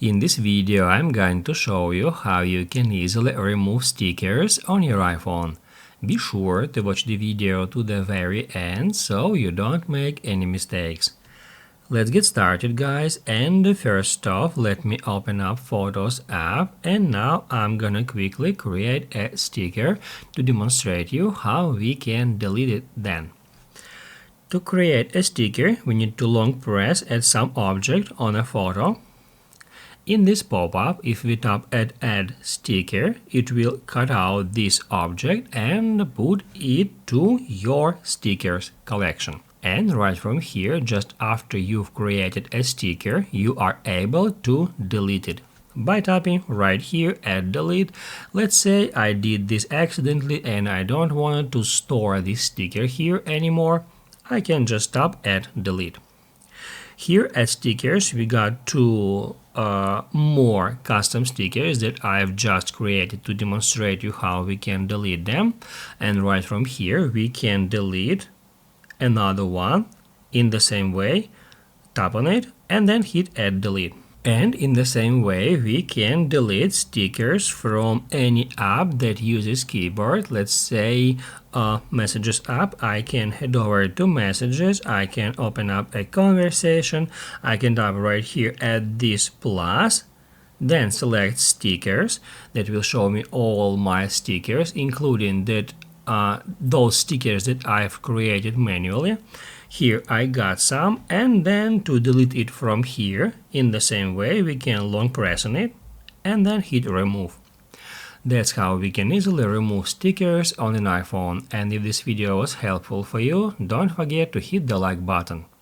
In this video, I'm going to show you how you can easily remove stickers on your iPhone. Be sure to watch the video to the very end so you don't make any mistakes. Let's get started, guys, and first off, let me open up Photos app, and now I'm gonna quickly create a sticker to demonstrate you how we can delete it then. To create a sticker, we need to long press at some object on a photo. In this pop-up, if we tap at Add Sticker, it will cut out this object and put it to your stickers collection. And right from here, just after you've created a sticker, you are able to delete it. By tapping right here at Delete, let's say I did this accidentally and I don't want to store this sticker here anymore, I can just tap at Delete. Here at Stickers, we got two more custom stickers that I've just created to demonstrate you how we can delete them. And right from here, we can delete another one in the same way. Tap on it and then hit Add Delete. And in the same way, we can delete stickers from any app that uses keyboard. Let's say Messages app. I can head over to Messages. I can open up a conversation. I can tap right here at this plus. Then select Stickers. That will show me all my stickers, including that those stickers that I've created manually. Here I got some, and then to delete it from here, in the same way, we can long press on it and then hit remove. That's how we can easily remove stickers on an iPhone. And if this video was helpful for you, don't forget to hit the like button.